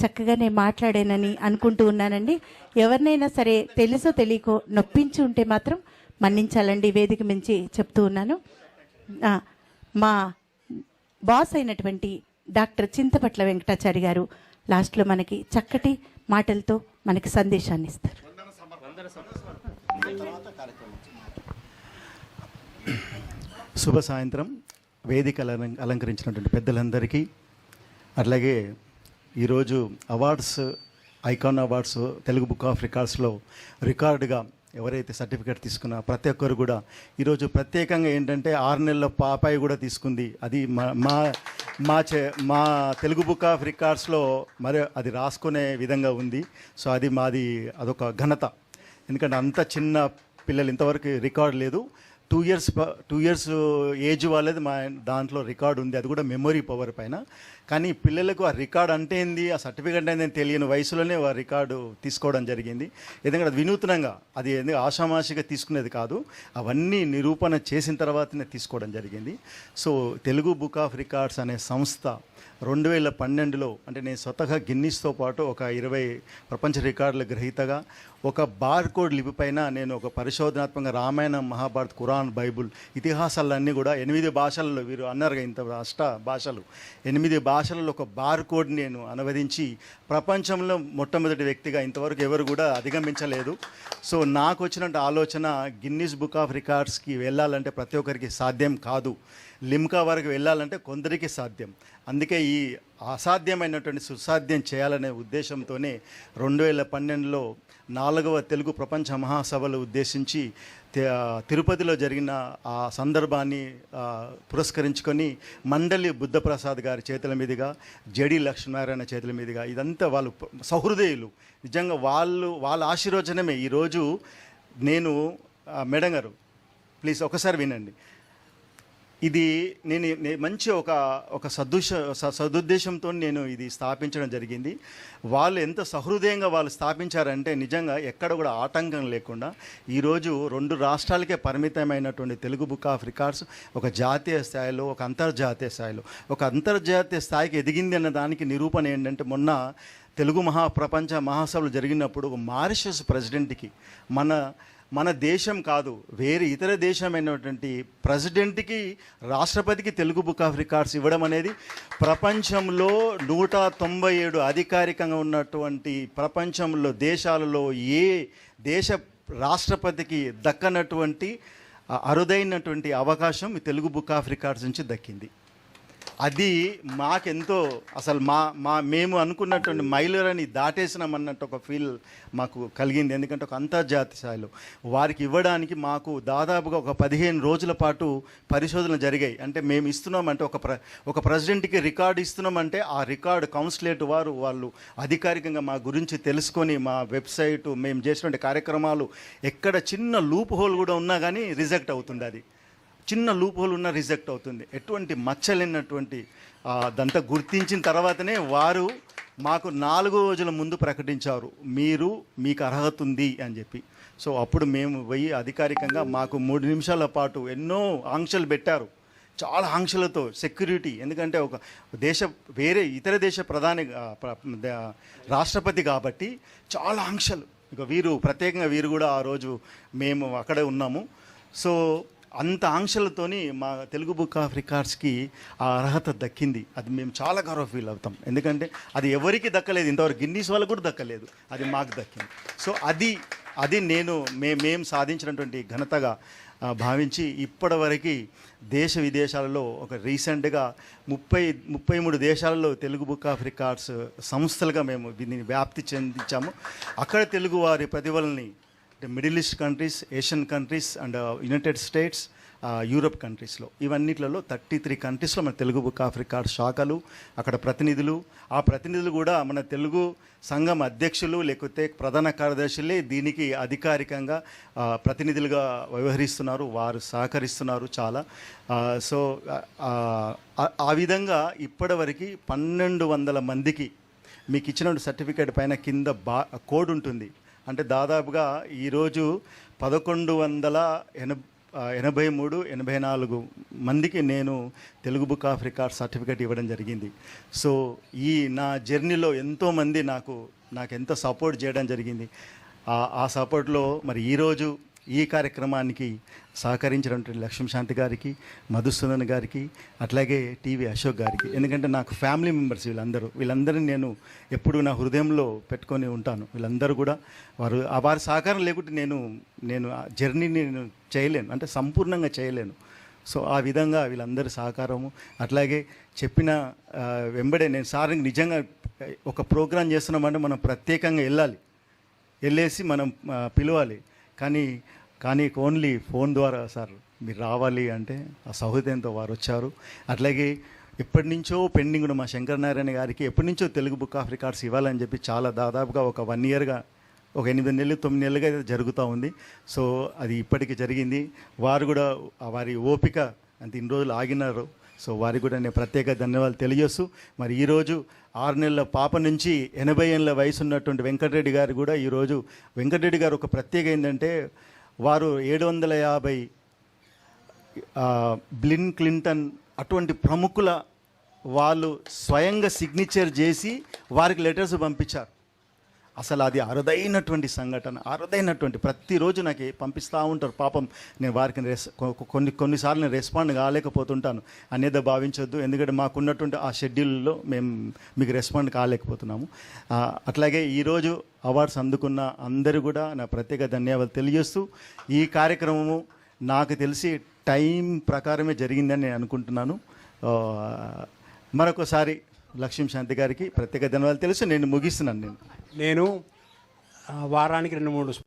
చక్కగా నేను మాట్లాడానని అనుకుంటూ ఉన్నానండి. ఎవరినైనా సరే తెలుసో తెలియకో నొప్పించి ఉంటే మాత్రం మన్నించాలండి, వేదిక మించి చెప్తూ ఉన్నాను. మా బాస్ అయినటువంటి డాక్టర్ చింతపట్ల వెంకటాచారి గారు లాస్ట్లో మనకి చక్కటి మాటలతో మనకి సందేశాన్ని ఇస్తారు. శుభ సాయంత్రం. వేదిక అలంకరించినటువంటి పెద్దలందరికీ, అట్లాగే ఈరోజు awards, icon awards Telugu book of రికార్డ్స్లో రికార్డుగా ఎవరైతే సర్టిఫికేట్ తీసుకున్నా ప్రతి ఒక్కరు కూడా ఈరోజు ప్రత్యేకంగా ఏంటంటే 6 నెలల పాపాయి కూడా తీసుకుంది. అది మా తెలుగు బుక్ ఆఫ్ రికార్డ్స్లో మరి అది రాసుకునే విధంగా ఉంది. సో అది మాది అదొక ఘనత. ఎందుకంటే అంత చిన్న పిల్లలు ఇంతవరకు రికార్డు లేదు. 2 ఇయర్స్ ఏజ్ వాళ్ళది మా దాంట్లో రికార్డు ఉంది, అది కూడా మెమొరీ పవర్ పైన. కానీ పిల్లలకు ఆ రికార్డు అంటే ఏంది, ఆ సర్టిఫికేట్ అనేది తెలియని వయసులోనే ఆ రికార్డు తీసుకోవడం జరిగింది. ఎందుకంటే అది వినూత్నంగా, అది ఆషామాషిగా తీసుకునేది కాదు, అవన్నీ నిరూపణ చేసిన తర్వాతనే తీసుకోవడం జరిగింది. So Telugu book of records అనే సంస్థ 2012లో అంటే నేను స్వతహా గిన్నిస్తో పాటు ఒక 20 ప్రపంచ రికార్డుల గ్రహీతగా, ఒక బార్కోడ్ లిపి పైన నేను ఒక పరిశోధనాత్మకంగా రామాయణం, మహాభారత్, ఖురాన్, బైబుల్ ఇతిహాసాలన్నీ కూడా 8 భాషలలో, వీరు అన్నారుగా ఇంత 8 భాషలు, 8 భాషలలో ఒక బార్కోడ్ నేను అనువదించి ప్రపంచంలో మొట్టమొదటి వ్యక్తిగా ఇంతవరకు ఎవరు కూడా అధిగమించలేదు. సో నాకు వచ్చినట్టు ఆలోచన, గిన్నిస్ బుక్ ఆఫ్ రికార్డ్స్కి వెళ్ళాలంటే ప్రతి ఒక్కరికి సాధ్యం కాదు, లిమ్కా వరకు వెళ్ళాలంటే కొందరికి సాధ్యం. అందుకే ఈ అసాధ్యమైనటువంటి సుసాధ్యం చేయాలనే ఉద్దేశంతోనే 2012లో 4వ తెలుగు ప్రపంచ మహాసభలు ఉద్దేశించి తిరుపతిలో జరిగిన ఆ సందర్భాన్ని పురస్కరించుకొని మండలి బుద్ధప్రసాద్ గారి చేతుల మీదుగా, జడి లక్ష్మీనారాయణ చేతుల మీదుగా, ఇదంతా వాళ్ళు సహృదయులు, నిజంగా వాళ్ళ ఆశీర్వచనమే ఈరోజు నేను. మేడం గారు ప్లీజ్ ఒకసారి వినండి. ఇది నేను మంచి ఒక సదుద్దేశంతో నేను ఇది స్థాపించడం జరిగింది. వాళ్ళు ఎంత సహృదయంగా వాళ్ళు స్థాపించారంటే నిజంగా ఎక్కడ కూడా ఆటంకం లేకుండా ఈరోజు 2 రాష్ట్రాలకే పరిమితమైనటువంటి తెలుగు బుక్ ఆఫ్ రికార్డ్స్ ఒక జాతీయ స్థాయిలో, ఒక అంతర్జాతీయ స్థాయిలో, ఒక అంతర్జాతీయ స్థాయికి ఎదిగింది అన్న దానికి నిరూపణ ఏంటంటే, మొన్న తెలుగు ప్రపంచ మహాసభలు జరిగినప్పుడు మారిషస్ ప్రెసిడెంట్కి మన దేశం కాదు, వేరే ఇతర దేశమైనటువంటి ప్రెసిడెంట్కి, రాష్ట్రపతికి తెలుగు బుక్ ఆఫ్ రికార్డ్స్ ఇవ్వడం అనేది ప్రపంచంలో 197 అధికారికంగా ఉన్నటువంటి ప్రపంచంలో దేశాలలో ఏ దేశ రాష్ట్రపతికి దక్కనటువంటి అరుదైనటువంటి అవకాశం ఈ తెలుగు బుక్ ఆఫ్ రికార్డ్స్ నుంచి దక్కింది. అది మాకెంతో అసలు మేము అనుకున్నటువంటి మైలురాయిని దాటేసినామన్నట్టు ఒక ఫీల్ మాకు కలిగింది. ఎందుకంటే ఒక అంతర్జాతీయ స్థాయిలో వారికి ఇవ్వడానికి మాకు దాదాపుగా ఒక 15 రోజుల పాటు పరిశోధనలు జరిగాయి. అంటే మేము ఇస్తున్నామంటే ఒక ప్రెసిడెంట్కి రికార్డు ఇస్తున్నామంటే ఆ రికార్డు కౌన్సిలేట్ వాళ్ళు అధికారికంగా మా గురించి తెలుసుకొని మా వెబ్సైటు, మేము చేసినటువంటి కార్యక్రమాలు ఎక్కడ చిన్న లూప్ హోల్ కూడా ఉన్నా కానీ రిజెక్ట్ అవుతుంది. అది చిన్న లూప్ హోల్ ఉన్న రిజెక్ట్ అవుతుంది. ఎటువంటి మచ్చలేనటువంటి అదంతా గుర్తించిన తర్వాతనే వారు మాకు 4 రోజుల ముందు ప్రకటించారు, మీకు అర్హత ఉంది అని చెప్పి. సో అప్పుడు మేము పోయి అధికారికంగా మాకు 3 నిమిషాల పాటు ఎన్నో ఆంక్షలు పెట్టారు, చాలా ఆంక్షలతో సెక్యూరిటీ. ఎందుకంటే ఒక వేరే ఇతర దేశ ప్రధాని రాష్ట్రపతి కాబట్టి చాలా ఆంక్షలు. ఇక ప్రత్యేకంగా వీరు కూడా ఆ రోజు మేము అక్కడే ఉన్నాము. సో అంత ఆంక్షలతోని మా తెలుగు బుక్ ఆఫ్ రికార్డ్స్కి ఆ అర్హత దక్కింది. అది మేము చాలా గౌరవ ఫీల్ అవుతాం. ఎందుకంటే అది ఎవరికి దక్కలేదు, ఇంతవరకు గిన్నీస్ వాళ్ళకు కూడా దక్కలేదు, అది మాకు దక్కింది. సో అది మేము సాధించినటువంటి ఘనతగా భావించి ఇప్పటివరకు దేశ విదేశాలలో ఒక రీసెంట్గా 33 దేశాలలో తెలుగు బుక్ ఆఫ్ రికార్డ్స్ సంస్థలుగా మేము దీన్ని వ్యాప్తి చెందించాము. అక్కడ తెలుగు వారి ప్రతిభల్ని middle east countries, Asian countries and United States, Europe కంట్రీస్లో, ఇవన్నిట్లలో 33 కంట్రీస్లో మన తెలుగు బుక్ ఆఫ్ రికార్డ్స్ శాఖలు, అక్కడ ప్రతినిధులు, ఆ ప్రతినిధులు కూడా మన తెలుగు సంఘం అధ్యక్షులు లేకపోతే ప్రధాన కార్యదర్శులే దీనికి అధికారికంగా ప్రతినిధులుగా వ్యవహరిస్తున్నారు, వారు సహకరిస్తున్నారు చాలా. సో ఆ విధంగా ఇప్పటివరకు 1200 మందికి మీకు ఇచ్చిన సర్టిఫికేట్ పైన కింద కోడ్ ఉంటుంది. అంటే దాదాపుగా ఈరోజు 83-84 మందికి నేను Telugu book of record certificate ఇవ్వడం జరిగింది. సో ఈ నా జర్నీలో ఎంతోమంది నాకు ఎంతో సపోర్ట్ చేయడం జరిగింది. ఆ సపోర్ట్లో మరి ఈరోజు ఈ కార్యక్రమానికి సహకరించినటువంటి లక్ష్మీశాంతి గారికి, మధుసూదన్ గారికి, అట్లాగే టీవీ అశోక్ గారికి, ఎందుకంటే నాకు ఫ్యామిలీ మెంబర్స్ వీళ్ళందరినీ నేను ఎప్పుడూ నా హృదయంలో పెట్టుకొని ఉంటాను. వీళ్ళందరూ కూడా వారి సహకారం లేకుంటే నేను ఆ జర్నీని నేను చేయలేను, అంటే సంపూర్ణంగా చేయలేను. సో ఆ విధంగా వీళ్ళందరి సహకారము, అట్లాగే చెప్పిన వెంబడే నేను సార్ నిజంగా ఒక ప్రోగ్రాం చేస్తున్నామంటే మనం ప్రత్యేకంగా వెళ్ళేసి మనం పిలవాలి, కానీ ఓన్లీ ఫోన్ ద్వారా సార్ మీరు రావాలి అంటే ఆ సౌహృదయంతో వారు వచ్చారు. అట్లాగే ఎప్పటి నుంచో పెండింగ్ ఉన్న మా శంకర్ నారాయణ గారికి ఎప్పటి నుంచో తెలుగు బుక్ ఆఫ్ రికార్డ్స్ ఇవ్వాలని చెప్పి చాలా దాదాపుగా ఒక 1 ఇయర్గా, ఒక 8 నెలలు 9 నెలలుగా అయితే జరుగుతూ ఉంది. సో అది ఇప్పటికి జరిగింది. వారు కూడా వారి ఓపిక అంత ఇన్ని రోజులు ఆగినారు. సో వారికి కూడా నేను ప్రత్యేక ధన్యవాదాలు తెలియజేస్తూ, మరి ఈరోజు 6 నెలల పాప నుంచి 80 ఏళ్ళ వయసు ఉన్నటువంటి వెంకటరెడ్డి గారు కూడా ఈరోజు వెంకటరెడ్డి గారు ఒక ప్రత్యేక ఏంటంటే వారు 750 బిల్ క్లింటన్ అటువంటి ప్రముఖుల వాళ్ళు స్వయంగా సిగ్నేచర్ చేసి వారికి లెటర్స్ పంపించారు. అసలు అది అరుదైనటువంటి సంఘటన, ప్రతిరోజు నాకు పంపిస్తూ ఉంటారు. పాపం నేను వారికి కొన్నిసార్లు నేను రెస్పాండ్ కాలేకపోతుంటాను అనేది భావించొద్దు, ఎందుకంటే మాకున్నటువంటి ఆ షెడ్యూల్లో మేము మీకు రెస్పాండ్ కాలేకపోతున్నాము. అట్లాగే ఈరోజు అవార్డ్స్ అందుకున్న అందరూ కూడా నా ప్రత్యేక ధన్యవాదాలు తెలియజేస్తూ, ఈ కార్యక్రమము నాకు తెలిసి టైం ప్రకారమే జరిగిందని నేను అనుకుంటున్నాను. మరొకసారి లక్ష్మీశాంతి గారికి ప్రత్యేక ధన్యవాదాలు తెలుసు. నేను ముగిస్తున్నాను. నేను వారానికి 2-3